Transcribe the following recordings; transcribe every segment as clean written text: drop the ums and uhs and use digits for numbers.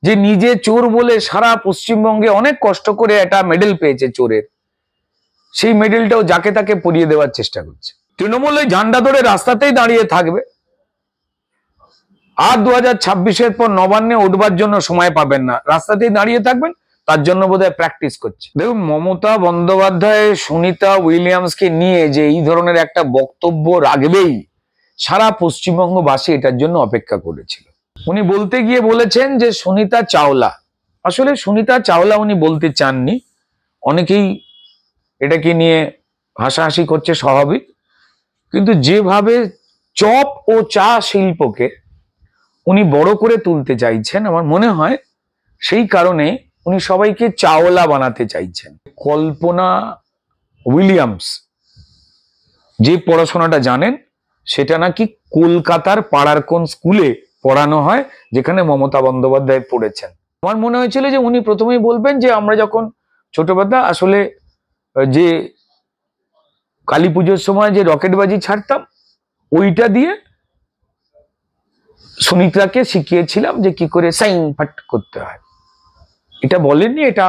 যে নিজে চোর বলে সারা পশ্চিমবঙ্গে অনেক কষ্ট করে একটা মেডেল পেয়েছে চোরের, সেই মেডেলটাও যাকে তাকে পরিয়ে দেওয়ার চেষ্টা করছে। তৃণমূল ওই ঝান্ডা ধরে রাস্তাতেই দাঁড়িয়ে থাকবে, আর 2026-এর পর নবান্নে উঠবার জন্য সময় পাবেন না, রাস্তাতেই দাঁড়িয়ে থাকবেন। তার জন্য বোধহয় প্র্যাকটিস করছে। দেখুন, মমতা বন্দ্যোপাধ্যায় সুনিতা উইলিয়ামসকে নিয়ে যে এই ধরনের একটা বক্তব্য রাখবেই, সারা পশ্চিমবঙ্গবাসী এটার জন্য অপেক্ষা করেছিল। উনি বলতে গিয়ে বলেছেন যে সুনিতা চাওলা, আসলে সুনিতা চাওলা উনি বলতে চাননি, অনেকেই এটাকে নিয়ে হাসাহাসি করছে, স্বাভাবিক। কিন্তু যেভাবে চপ ও চা শিল্পকে উনি বড় করে তুলতে চাইছেন, আমার মনে হয় সেই কারণে উনি সবাইকে চাওলা বানাতে চাইছেন। কল্পনা উইলিয়ামস যে পড়াশোনাটা জানেন, সেটা নাকি কলকাতার পাড়ার কোন স্কুলে পড়ানো হয়, যেখানে মমতা বন্দ্যোপাধ্যায় পড়েছেন। আমার মনে হয়েছিল যে উনি প্রথমেই বলবেন যে আমরা যখন ছোটবেলা আসলে যে কালী পুজোর সময় যে রকেটবাজি ছাড়তাম, ওইটা দিয়ে সুনিতাকে শিখিয়েছিলাম যে কি করে সাইন ফাট করতে হয়। এটা বলেননি, এটা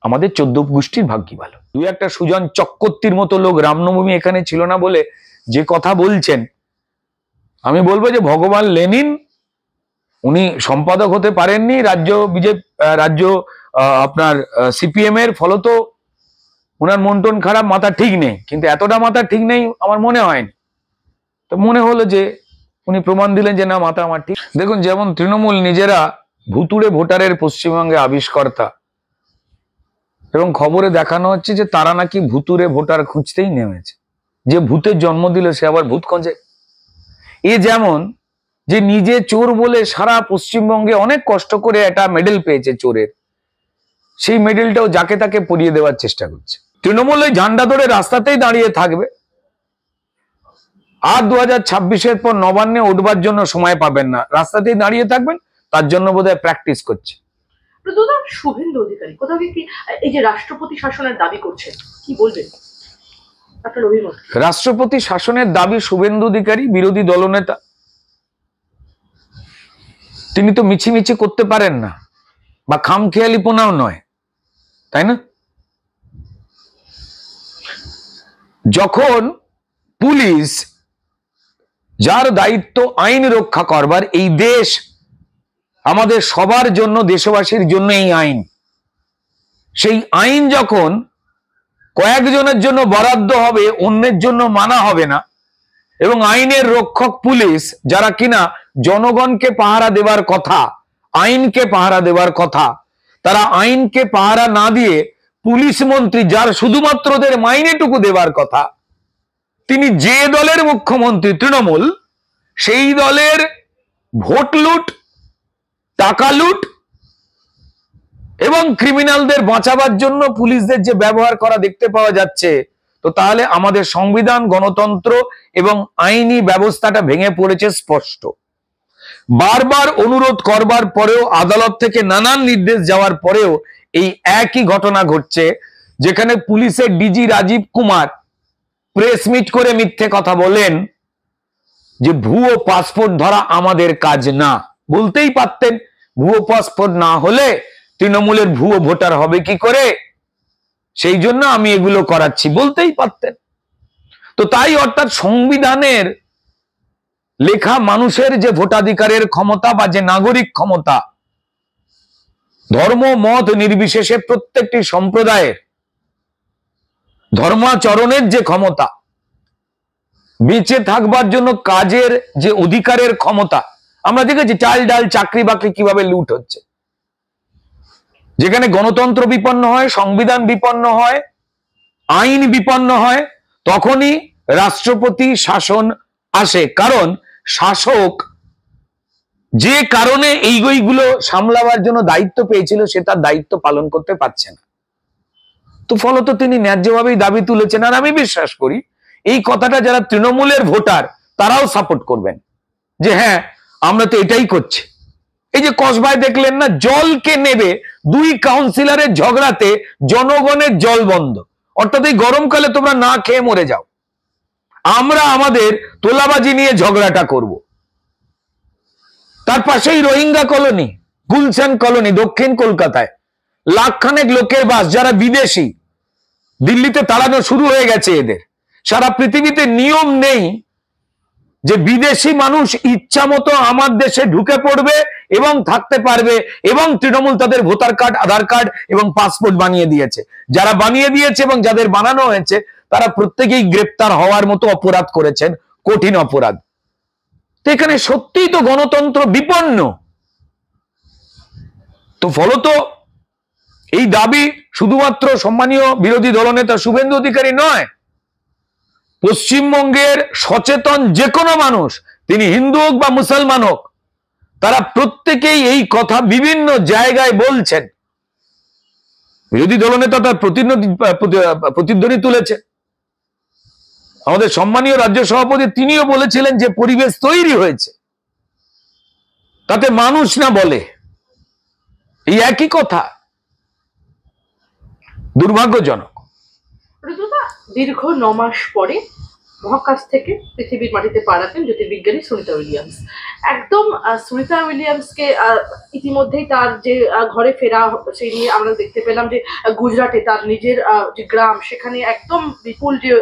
আমাদের 14 গোষ্ঠীর ভাগ্যি ভালো। দুই একটা সুজন চক্রবর্তীর মতো লোক রামনবমী এখানে ছিল না বলে যে কথা বলছেন, আমি বলবো যে ভগবান লেনিন, উনি সম্পাদক হতে পারেননি রাজ্য আপনার সিপিএম এর, ফলত ওনার মন টন খারাপ, মাথা ঠিক নেই, কিন্তু এতটা মাথা ঠিক নেই আমার মনে হয়নি। তো মনে হলো যে উনি প্রমাণ দিলেন যে না, মাথা আমার ঠিক। দেখুন, যেমন তৃণমূল নিজেরা ভুতুড়ে ভোটারের পশ্চিমবঙ্গে আবিষ্কর্তা, এবং খবরে দেখানো হচ্ছে যে তারা নাকি ভুতুড়ে ভোটার খুঁজতেই নেমেছে। যে ভূতের জন্ম দিল সে আবার ভূত খোঁজে। এ যেমন যে নিজে চোর বলে সারা পশ্চিমবঙ্গে অনেক কষ্ট করে একটা মেডেল পেয়েছে চোরের, সেই মেডেলটাও যাকে তাকে পরিয়ে দেওয়ার চেষ্টা করছে। তৃণমূল ওই ঝান্ডা ধরে রাস্তাতেই দাঁড়িয়ে থাকবে, আর 2026-এর পর নবান্নে উঠবার জন্য সময় পাবেন না, রাস্তাতেই দাঁড়িয়ে থাকবেন। তার জন্য বোধহয় প্র্যাকটিস করছে। শুভেন্দু অধিকারী কোথাও কি এই যে রাষ্ট্রপতি শাসনের দাবি করছেন, কি বলবেন আপনার অভিমত? রাষ্ট্রপতি শাসনের দাবি শুভেন্দু অধিকারী বিরোধী দলনেতা, তিনি তো মিছিমিছি করতে পারেন না, বা খামখেয়ালিপনাও নয়, তাই না? যখন পুলিশ, যার দায়িত্ব আইন রক্ষা করবার, এই দেশ আমাদের সবার জন্য, দেশবাসীর জন্য এই আইন, সেই আইন যখন কয়েকজনের জন্য বরাদ্দ হবে, অন্যের জন্য মানা হবে না, এবং আইনের রক্ষক পুলিশ, যারা কিনা জনগণকে পাহারা দেবার কথা, আইনকে পাহারা দেবার কথা, তারা আইনকে পাহারা না দিয়ে পুলিশ মন্ত্রী, যার শুধুমাত্র ওদের মাইনেটুকু দেবার কথা, তিনি যে দলের মুখ্যমন্ত্রী তৃণমূল, সেই দলের ভোট লুট, টাকা লুট এবং ক্রিমিনালদের বাঁচাবার জন্য পুলিশদের যে ব্যবহার করা দেখতে পাওয়া যাচ্ছে, তো তাহলে আমাদের সংবিধান, গণতন্ত্র এবং আইনি ব্যবস্থাটা ভেঙে পড়েছে স্পষ্ট। বারবার অনুরোধ করবার পরেও, আদালত থেকে নানান নির্দেশ যাওয়ার পরেও এই একই ঘটনা ঘটছে, যেখানে পুলিশের DG Rajeev Kumar press meet করে মিথ্যে কথা বলেন যে ভুয়ো পাসপোর্ট ধরা আমাদের কাজ না। বলতেই পারতেন, ভুয়ো পাসপোর্ট না হলে তৃণমূলের ভুয়ো ভোটার হবে কি করে, সেই জন্য আমি এগুলো করাচ্ছি, বলতেই পারতেন। তো তাই অর্থাৎ সংবিধানের লেখা মানুষের যে ভোটাধিকারের ক্ষমতা বা যে নাগরিক ক্ষমতা, ধর্ম মত নির্বিশেষে প্রত্যেকটি সম্প্রদায়ের ধর্মাচরণের যে ক্ষমতা, বেঁচে থাকবার জন্য কাজের যে অধিকারের ক্ষমতা, আমরা দেখেছি চাল ডাল চাকরি বাকরি কিভাবে লুট হচ্ছে। যেখানে গণতন্ত্র বিপন্ন হয়, সংবিধান বিপন্ন হয়, আইন বিপন্ন হয়, তখনই রাষ্ট্রপতি শাসন আসে। কারণ শাসক যে কারণে এইগুলো সামলাবার জন্য দায়িত্ব পেয়েছিল, সে তার দায়িত্ব পালন করতে পারছে না। তো ফলত তিনি ন্যায্যভাবেই দাবি তুলেছেন। আর আমি বিশ্বাস করি এই কথাটা যারা তৃণমূলের ভোটার, তারাও সাপোর্ট করবেন যে হ্যাঁ, আমরা তো এটাই করছি। এই যে কসবায় দেখলেন না, জলকে নেবে, দুই কাউন্সিলরের ঝগড়াতে জনগণের জল বন্ধ। অর্থাৎ এই গরমকালে তোমরা না খেয়ে মরে যাও, আমরা আমাদের তোলাবাজি নিয়ে ঝগড়াটা করব। তার পাশেই রোহিঙ্গা কলোনি, গুলশান কলোনি দক্ষিণ কলকাতায় লাখখানেক লোকের বাস, যারা বিদেশি, দিল্লিতে তাড়ানো শুরু হয়ে গেছে এদের। সারা পৃথিবীতে নিয়ম নেই যে বিদেশি মানুষ ইচ্ছা মতো আমার দেশে ঢুকে পড়বে এবং থাকতে পারবে, এবং তৃণমূল তাদের ভোটার কার্ড, আধার কার্ড এবং পাসপোর্ট বানিয়ে দিয়েছে। যারা বানিয়ে দিয়েছে এবং যাদের বানানো হয়েছে তারা প্রত্যেকেই গ্রেপ্তার হওয়ার মতো অপরাধ করেছেন, কঠিন অপরাধ। তো এখানে সত্যিই তো গণতন্ত্র বিপন্ন। তো ফলত এই দাবি শুধুমাত্র সম্মানীয় বিরোধী দলনেতা শুভেন্দু অধিকারী নয়, পশ্চিমবঙ্গের সচেতন যে কোনো মানুষ, তিনি হিন্দু হোক বা মুসলমান হোক, তারা প্রত্যেকেই এই কথা বিভিন্ন জায়গায় বলছেন। বিরোধী দলনেতা তার প্রতিধ্বনি তুলেছে। আমাদের সম্মানীয় রাজ্য সভাপতি তিনিও বলেছিলেন যে পরিবেশ তৈরি হয়েছে, তাতে মানুষ না বলে, এই একই কথা। দুর্ভাগ্যজনক। দীর্ঘ 9 মাস পরে মহাকাশ থেকে পৃথিবীর মাটিতে পা রাখেন জ্যোতির্বিজ্ঞানী সুনিতা উইলিয়ামস। একদম সুনিতা উইলিয়ামসকে ইতিমধ্যেই তার যে ঘরে ফেরা, সেই নিয়ে আমরা দেখতে পেলাম যে গুজরাটে তার নিজের যে গ্রাম, সেখানে একদম বিপুল যে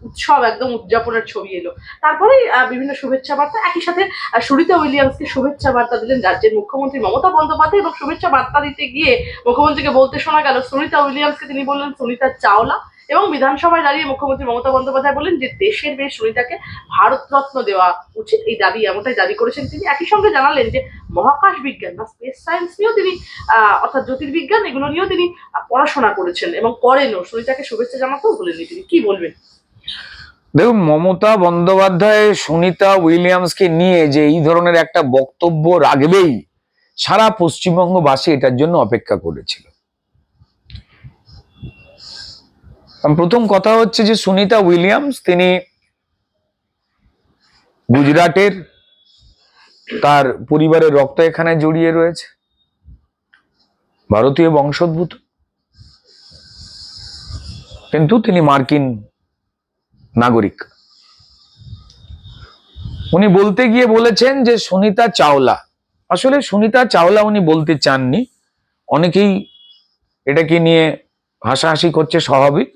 উৎসব, একদম উদযাপনের ছবি এলো। তারপরে বিভিন্ন শুভেচ্ছা বার্তা, একই সাথে সুনিতা উইলিয়ামসকে শুভেচ্ছা বার্তা দিলেন রাজ্যের মুখ্যমন্ত্রী মমতা বন্দ্যোপাধ্যায়। এবং শুভেচ্ছা বার্তা দিতে গিয়ে মুখ্যমন্ত্রীকে বলতে শোনা গেল সুনিতা উইলিয়ামসকে, তিনি বললেন সুনিতা চাওলা। এবং বিধানসভায় দাঁড়িয়ে মুখ্যমন্ত্রী মমতা বন্দ্যোপাধ্যায় বলেন যে দেশের মেয়ে সুনিতাকে ভারতরত্ন দেওয়া উচিত, এই দাবি এমনটাই দাবি করেছেন তিনি। একই সঙ্গে জানালেন যে মহাকাশ বিজ্ঞান বা স্পেস সায়েন্স নিয়েও তিনি অর্থাৎ জ্যোতির্বিজ্ঞান, এগুলো নিয়েও তিনি পড়াশোনা করেছেন এবং করেনও। সুনিতাকে শুভেচ্ছা জানাতেও বলেননি তিনি। কি বলবেন? দেখুন, মমতা বন্দ্যোপাধ্যায় সুনিতা উইলিয়ামসকে নিয়ে যে এই ধরনের একটা বক্তব্য রাখবেই, সারা পশ্চিমবঙ্গবাসী এটার জন্য অপেক্ষা করেছিল। প্রথম কথা হচ্ছে যে সুনিতা উইলিয়ামস তিনি গুজরাটের, তার পরিবারের রক্ত এখানে জড়িয়ে রয়েছে, ভারতীয় বংশোদ্ভূত, কিন্তু তিনি মার্কিন নাগরিক। উনি বলতে গিয়ে বলেছেন যে সুনিতা চাওলা। আসলে সুনিতা চাওলা উনি বলতে চাননি, অনেকেই এটাকে নিয়ে হাসাহাসি করছে, স্বাভাবিক।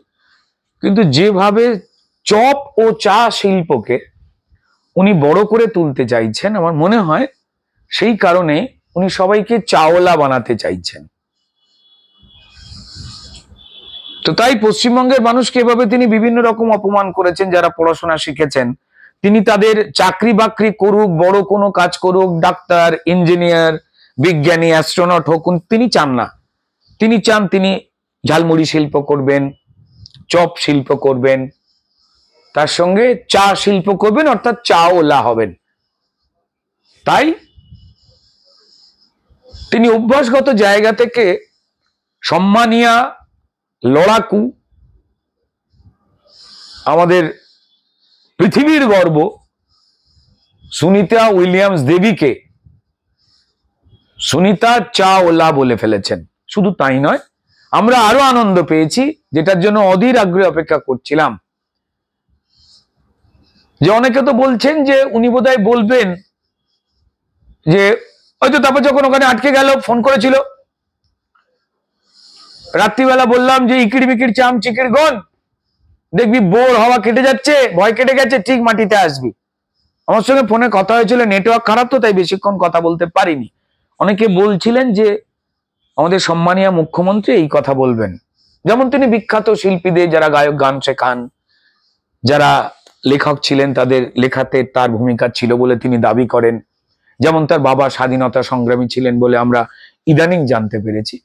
কিন্তু যেভাবে চপ ও চা শিল্পকে উনি বড় করে তুলতে চাইছেন, আমার মনে হয় সেই কারণে উনি সবাইকে চাওলা বানাতে চাইছেন। তো তাই পশ্চিমবঙ্গের মানুষকে এভাবে তিনি বিভিন্ন রকম অপমান করেছেন। যারা পড়াশোনা শিখেছেন, তিনি তাদের চাকরি বাকরি করুক, বড় কোনো কাজ করুক, ডাক্তার, ইঞ্জিনিয়ার, বিজ্ঞানী, অ্যাস্ট্রোনট হোক, তিনি চান না। তিনি চান তিনি ঝালমুড়ি শিল্প করবেন, চপ শিল্প করবেন, তার সঙ্গে চা শিল্প করবেন, অর্থাৎ চাওলা হবেন। তাই তিনি অভ্যাসগত জায়গা থেকে সম্মানিয়া, লড়াকু, আমাদের পৃথিবীর গর্ব সুনিতা উইলিয়ামস দেবীকে সুনিতা চাওলা বলে ফেলেছেন। শুধু তাই নয়, আমরা আরো আনন্দ পেয়েছি, যেটার জন্য অধীর আগ্রহে অপেক্ষা করছিলাম, যে অনেকে তো বলছেন যে উনি বোধহয় বলবেন যে হয়তো, তারপর যখন ওখানে আটকে গেল, ফোন করেছিল রাত্রিবেলা, বললাম যে ইকিড় বিকিড় চাম চিকিড় গন, দেখবি বোর হওয়া কেটে যাচ্ছে, ভয় কেটে গেছে, ঠিক মাটিতে আসবি। আমার সঙ্গে ফোনে কথা হয়েছিল, নেটওয়ার্ক খারাপ তো, তাই বেশিক্ষণ কথা বলতে পারিনি। অনেকে বলছিলেন যে আমাদের সম্মানীয় মুখ্যমন্ত্রী এই কথা বলবেন, যেমন তিনি বিখ্যাত শিল্পীদের, যারা গায়ক গান শেখান, যারা লেখক ছিলেন, তাদের লেখাতে তার ভূমিকা ছিল বলে তিনি দাবি করেন। যেমন তার বাবা স্বাধীনতা সংগ্রামী ছিলেন বলে আমরা ইদানিং জানতে পেরেছি।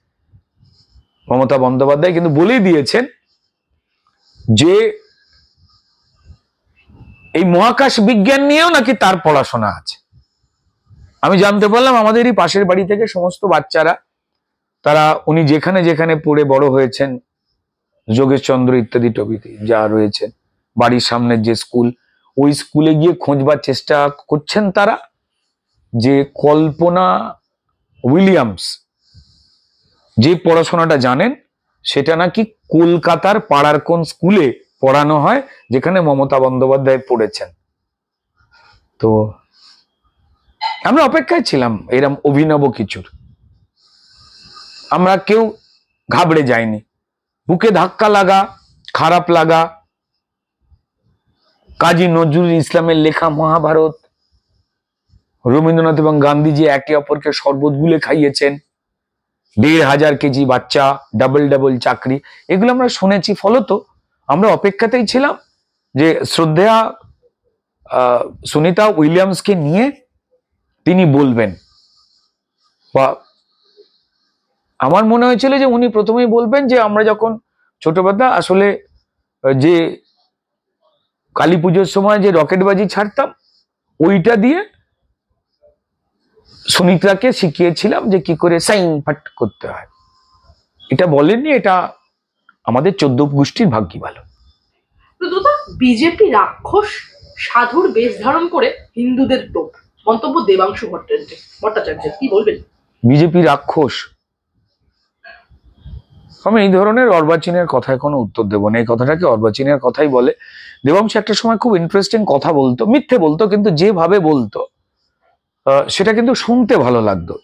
মমতা বন্দ্যোপাধ্যায় কিন্তু বলেই দিয়েছেন যে এই মহাকাশ বিজ্ঞান নিয়েও নাকি তার পড়াশোনা আছে। আমি জানতে পারলাম আমাদেরই পাশের বাড়ি থেকে সমস্ত বাচ্চারা, তারা উনি যেখানে যেখানে পড়ে বড় হয়েছেন, যোগেশচন্দ্র ইত্যাদি টবিতে যা রয়েছে, বাড়ির সামনের যে স্কুল, ওই স্কুলে গিয়ে খোঁজবার চেষ্টা করছেন তারা, যে কল্পনা উইলিয়ামস যে পড়াশোনাটা জানেন সেটা নাকি কলকাতার পাড়ার কোন স্কুলে পড়ানো হয়, যেখানে মমতা বন্দ্যোপাধ্যায় পড়েছেন। তো আমরা অপেক্ষায় ছিলাম এরম অভিনব কিছুর। আমরা কেউ ঘাবড়ে যায়নি। বুকে ধাক্কা লাগা, খারাপ লাগা, কাজী নজরুল ইসলামের লেখা মহাভারত, রবীন্দ্রনাথ এবং গান্ধীজি একে অপরকে শরবত গুলে খাইয়েছেন, 1,500 কেজি বাচ্চা, ডাবল ডাবল চাকরি, এগুলো আমরা শুনেছি। ফলত আমরা অপেক্ষাতেই ছিলাম যে শ্রদ্ধেয়া সুনিতা উইলিয়ামসকে নিয়ে তিনি বলবেন, বা আমার মনে হয়েছিল যে উনি প্রথমেই বলবেন যে আমরা যখন ছোটবেলা আসলে যে কালী পুজোর সময় যে রকেটবাজি ছাড়তাম ওইটা দিয়ে সুনিতাকে শিখিয়েছিলাম যে কি করে সাইন ফাট করতে হয়। এটা বলেননি, এটা আমাদের 14 গোষ্ঠীর ভাগ্যি ভালো। বিজেপি রাক্ষস সাধুর বেশ ধারণ করে হিন্দুদের টোপ, মন্তব্য দেবাংশু ভট্টাচার্যের, কি বলবেন? বিজেপি রাক্ষস, আমি এই ধরনের অর্বাচীনের কথায় কোনো উত্তর দেবো না। এই কথাটাকে অর্বাচীনের কথাই বলে। দেবাংশু একটা সময় খুব ইন্টারেস্টিং কথা বলতো, মিথ্যে বলতো, কিন্তু যেভাবে বলতো সেটা কিন্তু শুনতে ভালো লাগতো।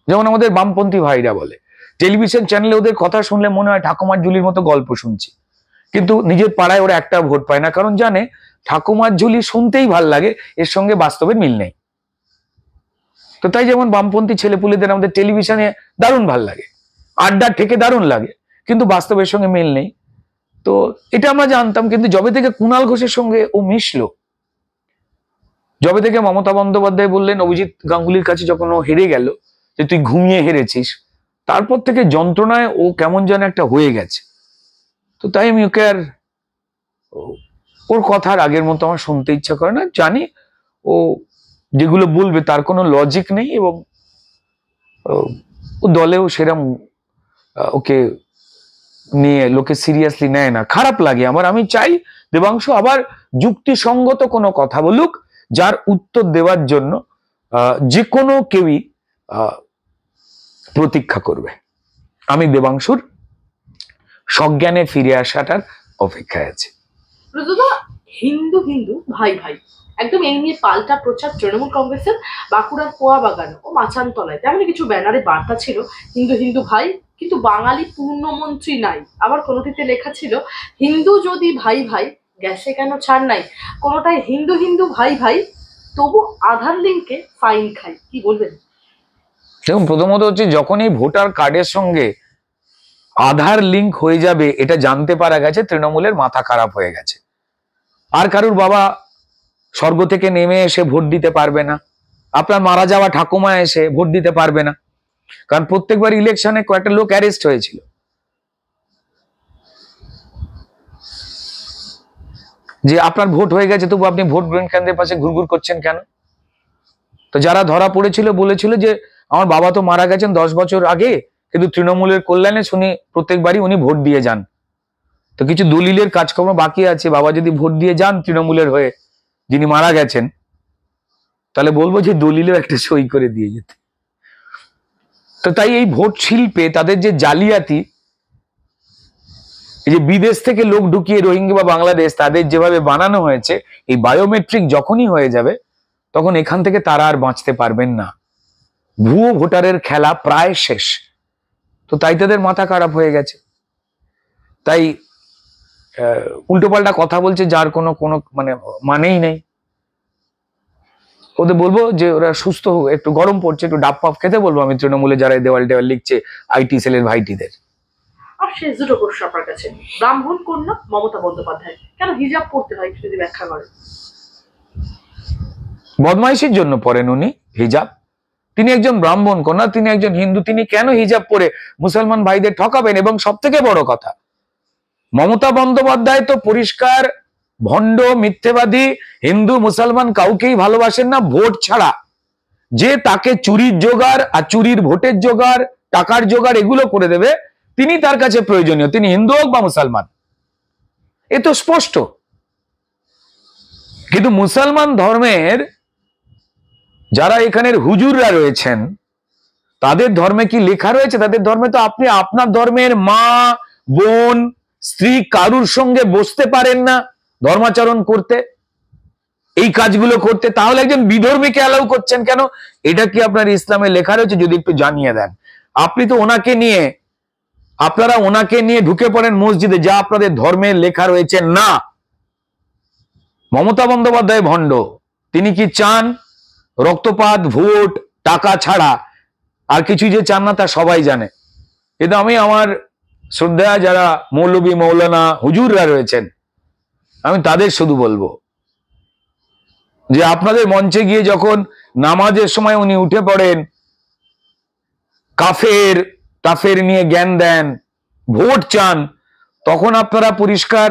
যেমন আমাদের বামপন্থী ভাইরা বলে, টেলিভিশন চ্যানেলে ওদের কথা শুনলে মনে হয় ঠাকুমার ঝুলির মতো গল্প শুনছি, কিন্তু নিজের পাড়ায় ওরা একটা ভোট পায় না, কারণ জানে ঠাকুমার ঝুলি শুনতেই ভাল লাগে, এর সঙ্গে বাস্তবের মিল নেই। তো তাই যেমন বামপন্থী ছেলেপুলেদের আমাদের টেলিভিশনে দারুণ ভাল লাগে, আড্ডা থেকে দারুণ লাগে, কিন্তু বাস্তবের সঙ্গে মিল নেই। তো এটা আমরা জানতাম, কিন্তু যবে থেকে কুণাল ঘোষের সঙ্গে ও মিশলো, যবে থেকে মমতা বন্দ্যোপাধ্যায় বললেন অভিজিৎ গাঙ্গুলির কাছে যখন ও হেরে গেল যে তুই ঘুমিয়ে হেরেছিস, তারপর থেকে যন্ত্রণায় ও কেমন যেন একটা হয়ে গেছে। তো তাই আমি ওকে আর ওর কথার আগের মতো আমার শুনতে ইচ্ছা করে না। জানি ও যেগুলো বলবে তার কোনো লজিক নেই, এবং ও দলেও সেরম ওকে নিয়ে লোকে সিরিয়াসলি নেয় না, খারাপ লাগে আমার। আমি চাই দেবাংশু আবার যুক্তিসঙ্গত কোনো কথা বলুক, যার উত্তর দেওয়ার জন্য যে কোনো কেউই প্রতীক্ষা করবে। আমি দেবাংশুর সজ্ঞানে ফিরে আসাটার অপেক্ষায় আছি। হিন্দু হিন্দু ভাই ভাই, একদম এই নিয়ে পাল্টা প্রচার তৃণমূল কংগ্রেসের বাঁকুড়ার পোয়া বাগান ও মাচানতলায়। তেমনি কিছু ব্যানারে বার্তা ছিল হিন্দু হিন্দু ভাই, কিন্তু বাঙালি পূর্ণমন্ত্রী নাই। আবার কোনোটিতে লেখা ছিল হিন্দু যদি ভাই ভাই, গ্যাসে কেন ছাড় নাই। কোনোটাই হিন্দু হিন্দু ভাই ভাই, তবু আধার লিঙ্কে ফাইন খাই, কি বলবেন? দেখুন, প্রথমত হচ্ছে যখন এই ভোটার কার্ডের সঙ্গে আধার লিঙ্ক হয়ে যাবে এটা জানতে পারা গেছে তৃণমূলের মাথা খারাপ হয়ে গেছে। আর কারুর বাবা স্বর্গ থেকে নেমে এসে ভোট দিতে পারবে না, আপনার মারা যাওয়া ঠাকুমা এসে ভোট দিতে পারবে না, কারণ প্রত্যেকবার ইলেকশনে কয়েকটা লোক অ্যারেস্ট হয়েছিল। যে আপনার ভোট হয়ে গেছে তবু আপনি ভোট গ্রহণ কেন্দ্রের পাশে ঘুরঘুর করছেন কেন? তো যারা ধরা পড়েছিল বলেছিল যে আমার বাবা তো মারা গেছেন 10 বছর আগে, কিন্তু তৃণমূলের কল্যাণে শুনি প্রত্যেকবারই উনি ভোট দিয়ে যান। তো কিছু দলিলের কাজকর্ম বাকি আছে, বাবা যদি ভোট দিয়ে যান তৃণমূলের হয়ে যিনি মারা গেছেন, তাহলে বলবো যে দলিলেও একটা সই করে দিয়ে যেতে। তো তাই এই ভোট শিল্পে তাদের যে জালিয়াতি, এই যে বিদেশ থেকে লোক ঢুকিয়ে রোহিঙ্গা বা বাংলাদেশ তাদের যেভাবে বানানো হয়েছে, এই বায়োমেট্রিক যখনই হয়ে যাবে তখন এখান থেকে তারা আর বাঁচতে পারবেন না। ভুয়ো ভোটারের খেলা প্রায় শেষ। তো তাই তাদের মাথা খারাপ হয়ে গেছে, তাই উল্টোপাল্টা কথা বলছে যার কোনো মানেই নেই। ওদের বলবো যে ওরা সুস্থ হোক, একটু গরম পড়ছে, একটু ডাব পাপ খেতে বলবো আমি তৃণমূলে যারা দেওয়াল টেওয়াল লিখছে আইটি সেলের ভাইটিদের। আর শেষ দুটো প্রশ্ন আপনার কাছে, ব্রাহ্মণ কন্যা মমতা বন্দ্যোপাধ্যায় কেন হিজাব পড়তে হয় যদি ব্যাখ্যা করেন? বদমাইশির জন্য পরেন উনি হিজাব। তিনি একজন ব্রাহ্মণ কন্যা, তিনি একজন হিন্দু, তিনি কেন হিজাব পরে মুসলমান ভাইদের ঠকাবেন? এবং সব থেকে বড় কথা, মমতা বন্দ্যোপাধ্যায় তো পরিষ্কার ভণ্ড, মিথ্যেবাদী, হিন্দু মুসলমান কাউকেই ভালোবাসেন না ভোট ছাড়া। যে তাকে চুরির জোগাড় আর চুরির ভোটের জোগাড়, টাকার জোগাড় এগুলো করে দেবে, তিনি তার কাছে প্রয়োজনীয়, তিনি হিন্দু হোক বা মুসলমান, এ তো স্পষ্ট। কিন্তু মুসলমান ধর্মের যারা এখানের হুজুররা রয়েছেন, তাদের ধর্মে কি লেখা রয়েছে? তাদের ধর্মে তো আপনি আপনার ধর্মের মা, বোন, স্ত্রী কারুর সঙ্গে বসতে পারেন না ধর্মাচরণ করতে। এই কাজগুলো করতে, তাহলে একজন বিধর্মীকে অ্যালাউ করছেন কেন? এটা কি আপনার ইসলামে লেখা রয়েছে? যদি একটু জানিয়ে দেন। আপনি তো আপনারা ওনাকে নিয়ে ঢুকে পড়েন মসজিদে, যা আপনাদের ধর্মের লেখা রয়েছে না। মমতা বন্দ্যোপাধ্যায় ভণ্ড। তিনি কি চান? রক্তপাত, ভোট, টাকা ছাড়া আর কিছু যে চান না তা সবাই জানে। কিন্তু আমি আমার শ্রদ্ধা যারা মৌলবী মৌলানা হুজুররা রয়েছেন, আমি তাদের শুধু বলবো যে আপনাদের মঞ্চে গিয়ে যখন নামাজের সময় উনি উঠে পড়েন, কাফের টাফের নিয়ে জ্ঞান দেন, ভোট চান, তখন আপনারা পরিষ্কার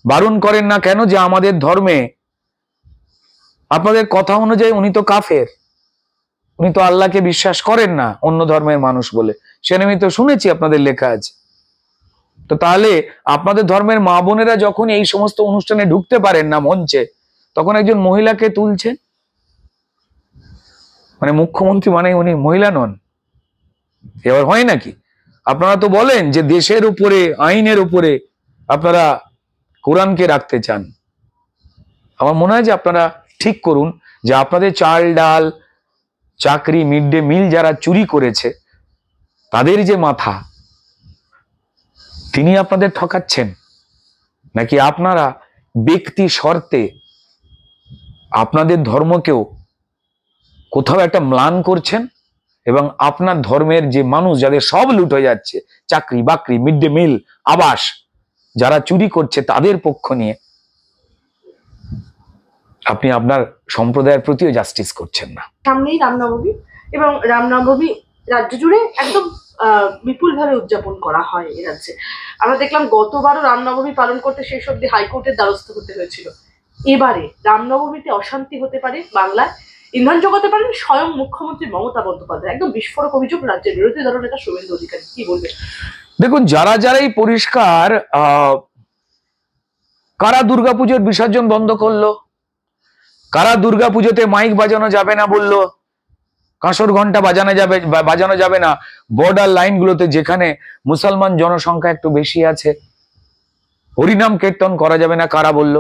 বারণ করেন না কেন যে আমাদের ধর্মে আপনাদের কথা অনুযায়ী উনি তো কাফের, উনি তো আল্লাহকে বিশ্বাস করেন না অন্য ধর্মের মানুষ বলে। সেটা আমি তো শুনেছি আপনাদের লেখা আছে। তো তাহলে আপনাদের ধর্মের মা বোনেরা যখন এই সমস্ত অনুষ্ঠানে ঢুকতে পারেন না মঞ্চে, তখন একজন মহিলাকে তুলছেন, মানে মুখ্যমন্ত্রী মানে উনি মহিলা নন? এবার হয় নাকি? আপনারা তো বলেন যে দেশের উপরে, আইনের উপরে আপনারা কোরআনকে রাখতে চান। আমার মনে হয় যে আপনারা ঠিক করুন যে আপনাদের চাল ডাল, চাকরি, মিড ডে মিল যারা চুরি করেছে তাদের যে মাথা, তিনি আপনাদের ঠকাচ্ছেন, নাকি আপনারা ব্যক্তি শর্তে আপনাদের ধর্মকেও কোথাও একটা ম্লান করছেন এবং আপনার ধর্মের যে মানুষ যাদের সব লুট হয়ে যাচ্ছে, চাকরি বাকরি, মিড ডে মিল, আবাস, যারা চুরি করছে তাদের পক্ষ নিয়ে আপনি আপনার সম্প্রদায়ের প্রতিও জাস্টিস করছেন না। সামনেই রামনবমী, এবং রামনবমী রাজ্য জুড়ে একদম বিপুলভাবে উদযাপন করা হয় এ রাজ্যে। আমরা দেখলাম গতবারও রামনবমী পালন করতে শেষ অব্দি হাইকোর্টের দ্বারস্থ হতে হয়েছিল। এবারে রামনবমীতে অশান্তি হতে পারে বাংলায়, ইন্ধন জোগাতে পারেন স্বয়ং মুখ্যমন্ত্রী মমতা বন্দ্যোপাধ্যায়। একদম বিস্ফোরক অভিযোগ রাজ্যের বিরোধী দলনেতা শুভেন্দু অধিকারী, কি বলবেন? দেখুন, যারাই পরিষ্কার কারা দুর্গাপুজোর বিসর্জন বন্ধ করলো, কারা দুর্গাপুজোতে মাইক বাজানো যাবে না বললো, কাঁসর ঘন্টা বাজানো যাবে না বর্ডার লাইনগুলোতে যেখানে মুসলমান জনসংখ্যা একটু বেশি আছে, হরিনাম কীর্তন করা যাবে না কারা বলল,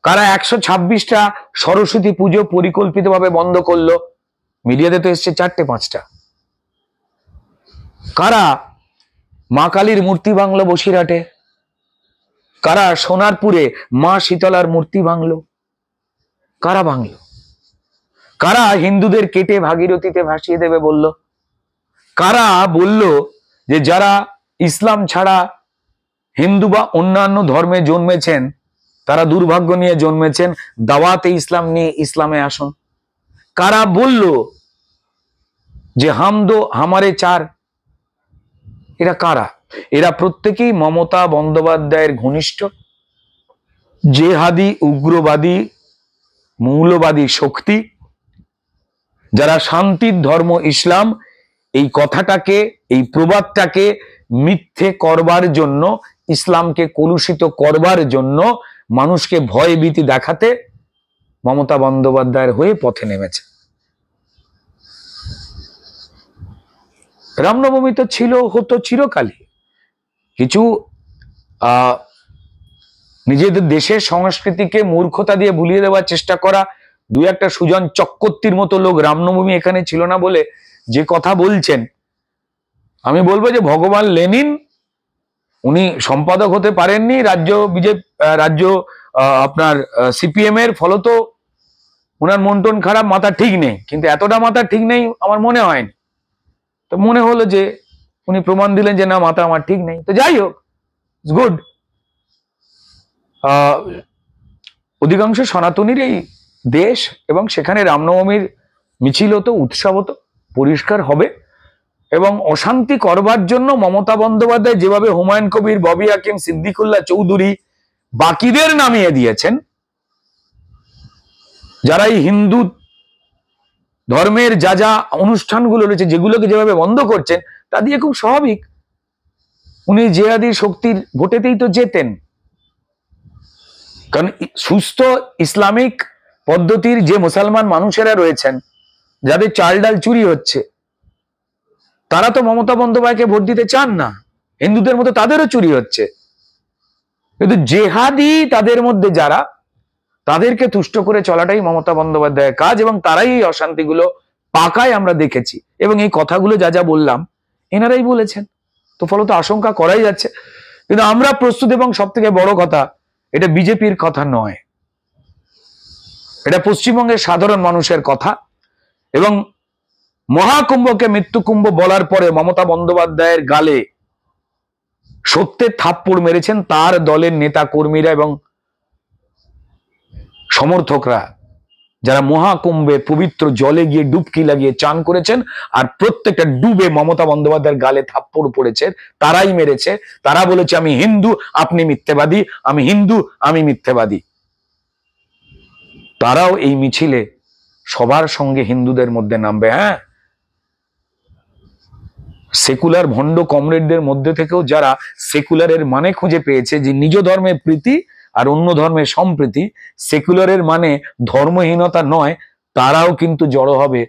কারা 126টা সরস্বতী পুজো পরিকল্পিতভাবে বন্ধ করলো, মিডিয়াতে তো এসছে 4টে 5টা, কারা মা কালীর মূর্তি ভাঙলো বসিরহাটে, কারা সোনারপুরে মা শীতলার মূর্তি ভাঙলো, কারা ভাঙলো, কারা হিন্দুদের কেটে ভাগীরথীতে ভাসিয়ে দেবে বলল, কারা বলল যে যারা ইসলাম ছাড়া হিন্দু বা অন্যান্য ধর্মে জন্মেছেন তারা দুর্ভাগ্য নিয়ে জন্মেছেন, দাওয়াতে ইসলাম নিয়ে ইসলামে আসুন, কারা বলল যে হাম দো হামারে চার, এরা কারা? এরা প্রত্যেকেই মমতা বন্দ্যোপাধ্যায়ের ঘনিষ্ঠ জেহাদি, উগ্রবাদী, মৌলবাদী শক্তি, যারা শান্তির ধর্ম ইসলাম এই কথাটাকে, এই প্রবাদটাকে মিথ্যে করবার জন্য, ইসলামকে কলুষিত করবার জন্য, মানুষকে ভয় ভীতি দেখাতে মমতা বন্দ্যোপাধ্যায়ের হয়ে পথে নেমেছে। রামনবমী তো হতো চিরকালই। কিছু নিজেদের দেশের সংস্কৃতিকে মূর্খতা দিয়ে ভুলিয়ে দেওয়ার চেষ্টা করা দু একটা সুজন চক্রবর্তীর মতো লোক রামনবমী এখানে ছিল না বলে যে কথা বলছেন, আমি বলবো যে ভগবান লেনিন, উনি সম্পাদক হতে পারেননি রাজ্য আপনার সিপিএম এর, ফলত ওনার মন টন খারাপ, মাথা ঠিক নেই, কিন্তু এতটা মাথা ঠিক নেই আমার মনে হয়নি। তো মনে হলো যে উনি প্রমাণ দিলেন যে না, মাথা আমার ঠিক নেই। তো যাই হোক, ইটস গুড। অধিকাংশ সনাতনীর এই দেশ, এবং সেখানে রামনবমীর মিছিল হতো, উৎসব হতো, পরিষ্কার হবে। এবং অশান্তি করবার জন্য মমতা বন্দ্যোপাধ্যায় যেভাবে হুমায়ুন কবির, ববি হাকিম, সিদ্দিকুল্লাহ চৌধুরী বাকিদের নামিয়ে দিয়েছেন, যারা এই হিন্দু ধর্মের যা অনুষ্ঠানগুলো রয়েছে যেগুলোকে যেভাবে বন্ধ করছেন, তা দিয়ে খুব স্বাভাবিক উনি জেহাদি শক্তির ভোটেতেই তো যেতেন। কারণ সুস্থ ইসলামিক পদ্ধতির যে মুসলমান মানুষেরা রয়েছেন, যাদের চাল ডাল চুরি হচ্ছে, তারা তো মমতা বন্দ্যোপাধ্যায়কে ভোট দিতে চান না। হিন্দুদের মতো তাদেরও চুরি হচ্ছে, কিন্তু জেহাদি তাদের মধ্যে যারা, তাদেরকে তুষ্ট করে চলাটাই মমতা বন্দ্যোপাধ্যায়ের কাজ, এবং তারাই এই অশান্তিগুলো পাকায় আমরা দেখেছি। এবং এই কথাগুলো যা যা বললাম এনারাই বলেছেন, তো ফলত আশঙ্কা করাই যাচ্ছে। কিন্তু আমরা প্রস্তুত, এবং সব থেকে বড় কথা, এটা বিজেপির কথা নয়, এটা পশ্চিমবঙ্গের সাধারণ মানুষের কথা। এবং মহাকুম্ভকে মৃত্যুকুম্ভ বলার পরে মমতা বন্দ্যোপাধ্যায়ের গালে সত্যের থাপ্পড় মেরেছেন তার দলের নেতা কর্মীরা এবং সমর্থকরা, যারা মহাকুম্ভে পবিত্র জলে গিয়ে ডুবকি লাগিয়ে চান করেছেন, আর প্রত্যেকটা ডুবে মমতা বন্দ্যোপাধ্যায়ের গালে থাপ্পড় পড়েছে, তারাই মেরেছে। তারা বলেছে আমি হিন্দু, আপনি মিথ্যেবাদী, আমি হিন্দু, আমি মিথ্যেবাদী। তারাও এই মিছিলে সবার সঙ্গে হিন্দুদের মধ্যে নামবে। হ্যাঁ, সেকুলার ভণ্ড কমরেডদের মধ্যে থেকেও যারা সেকুলারের মানে খুঁজে পেয়েছে, যে নিজ ধর্মের প্রীতি আর অন্য ধর্মের সম্প্রীতি, সেকুলারের মানে ধর্মহীনতা নয়, তারাও কিন্তু জড়ো হবে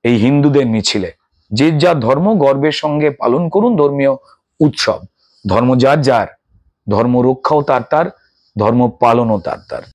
এই হিন্দুদের মিছিলে। যে যার ধর্ম গর্বের সঙ্গে পালন করুন, ধর্মীয় উৎসব, ধর্ম যার যার, ধর্ম রক্ষাও তার তার, ধর্ম পালনও তার তার।